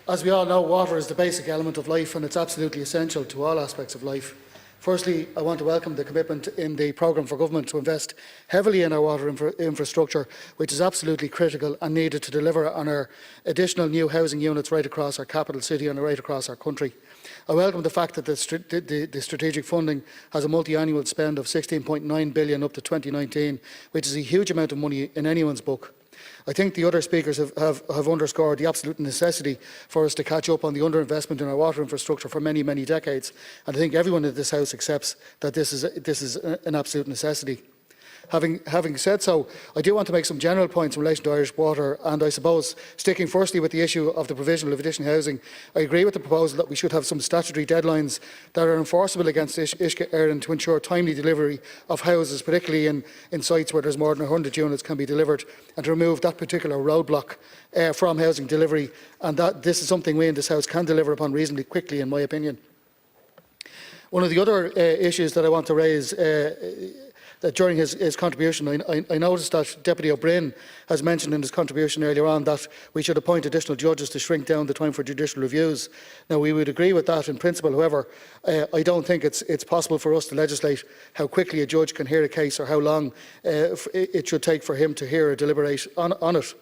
As we all know, water is the basic element of life and it's absolutely essential to all aspects of life. Firstly, I want to welcome the commitment in the programme for government to invest heavily in our water infrastructure, which is absolutely critical and needed to deliver on our additional new housing units right across our capital city and right across our country. I welcome the fact that the strategic funding has a multi-annual spend of £16.9 billion up to 2019, which is a huge amount of money in anyone's book. I think the other speakers have underscored the absolute necessity for us to catch up on the underinvestment in our water infrastructure for many, many decades. And I think everyone in this House accepts that this is an absolute necessity. Having said so, I do want to make some general points in relation to Irish water, and I suppose sticking firstly with the issue of the provision of additional housing, I agree with the proposal that we should have some statutory deadlines that are enforceable against Uisce Éireann to ensure timely delivery of houses, particularly in sites where there's more than 100 units can be delivered, and to remove that particular roadblock from housing delivery, and that this is something we in this House can deliver upon reasonably quickly, in my opinion. One of the other issues that I want to raise that during his contribution, I noticed that Deputy O'Brien has mentioned in his contribution earlier on that we should appoint additional judges to shrink down the time for judicial reviews. Now, we would agree with that in principle. However, I don't think it's possible for us to legislate how quickly a judge can hear a case or how long it should take for him to hear or deliberate on it.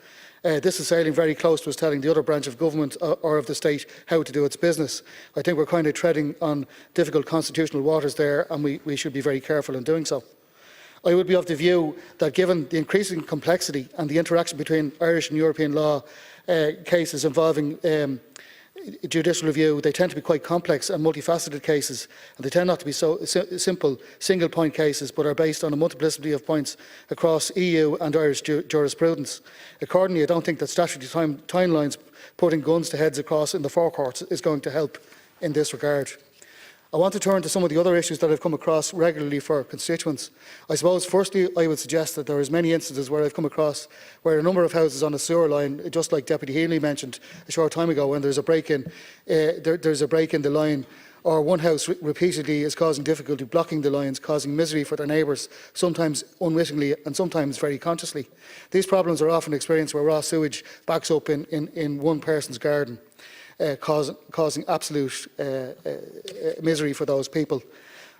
This is sailing very close to us telling the other branch of government or of the state how to do its business. I think we're kind of treading on difficult constitutional waters there, and we should be very careful in doing so. I would be of the view that given the increasing complexity and the interaction between Irish and European law cases involving judicial review, they tend to be quite complex and multifaceted cases, and they tend not to be so simple single-point cases, but are based on a multiplicity of points across EU and Irish jurisprudence. Accordingly, I don't think that statutory timelines putting guns to heads across in the forecourts is going to help in this regard. I want to turn to some of the other issues that I've come across regularly for constituents. I suppose, firstly, I would suggest that there are many instances where I've come across where a number of houses on a sewer line, just like Deputy Healy mentioned a short time ago, when there's a break in, there's a break in the line, or one house repeatedly is causing difficulty blocking the lines, causing misery for their neighbours, sometimes unwittingly and sometimes very consciously. These problems are often experienced where raw sewage backs up in one person's garden. Causing absolute misery for those people.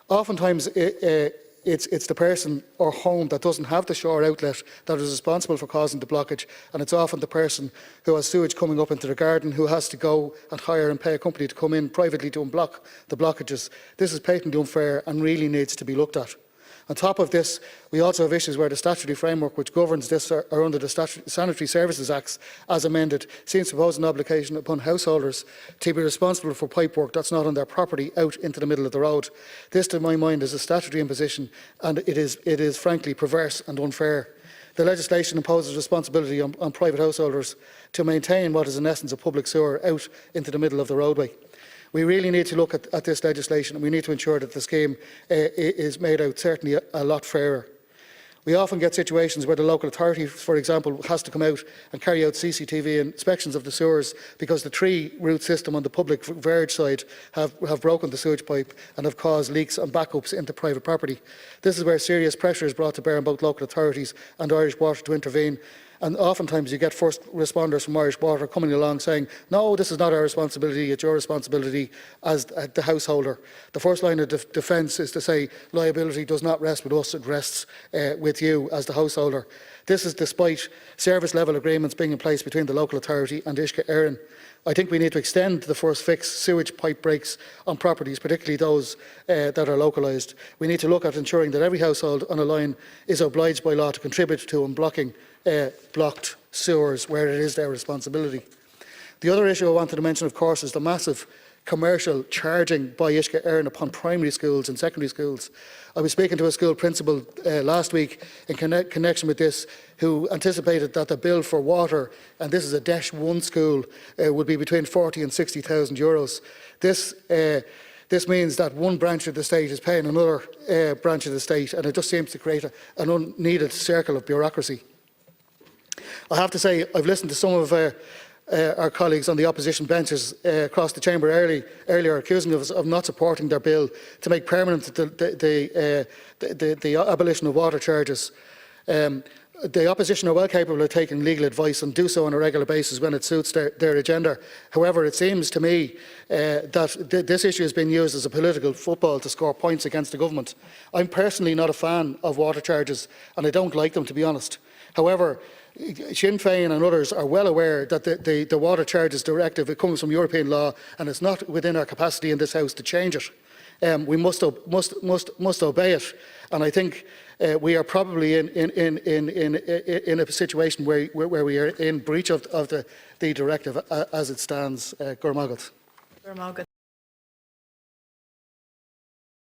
Oftentimes, it's the person or home that doesn't have the shower outlet that is responsible for causing the blockage, and it's often the person who has sewage coming up into the garden who has to go and hire and pay a company to come in privately to unblock the blockages. This is patently unfair and really needs to be looked at. On top of this, we also have issues where the statutory framework which governs this are under the Sanitary Services Acts, as amended, seems to impose an obligation upon householders to be responsible for pipework that's not on their property out into the middle of the road. This, to my mind, is a statutory imposition, and it is frankly perverse and unfair. The legislation imposes responsibility on private householders to maintain what is in essence a public sewer out into the middle of the roadway. We really need to look at this legislation, and we need to ensure that the scheme is made out certainly a lot fairer. We often get situations where the local authority, for example, has to come out and carry out CCTV inspections of the sewers because the tree root system on the public verge side have broken the sewage pipe and have caused leaks and backups into private property. This is where serious pressure is brought to bear on both local authorities and Irish Water to intervene. And oftentimes you get first responders from Irish Water coming along saying, no, this is not our responsibility, it's your responsibility as the householder. The first line of defence is to say liability does not rest with us, it rests with you as the householder. This is despite service level agreements being in place between the local authority and Uisce Éireann. I think we need to extend the first fix sewage pipe breaks on properties, particularly those that are localised. We need to look at ensuring that every household on a line is obliged by law to contribute to unblocking blocked sewers where it is their responsibility. The other issue I wanted to mention, of course, is the massive commercial charging by Uisce Éireann upon primary schools and secondary schools. I was speaking to a school principal last week in connection with this, who anticipated that the bill for water, and this is a Dash 1 school, would be between 40 and 60,000 euros. This means that one branch of the state is paying another branch of the state, and it just seems to create an unneeded circle of bureaucracy. I have to say, I've listened to some of our colleagues on the opposition benches across the chamber earlier accusing us of not supporting their bill to make permanent the abolition of water charges. The opposition are well capable of taking legal advice and do so on a regular basis when it suits their agenda. However, it seems to me that this issue has been used as a political football to score points against the government. I'm personally not a fan of water charges, and I don't like them, to be honest. However, Sinn Féin and others are well aware that the Water Charges Directive, it comes from European law, and it's not within our capacity in this House to change it. We must obey it, and I think we are probably in a situation where we are in breach of the directive as it stands. Gur Magat.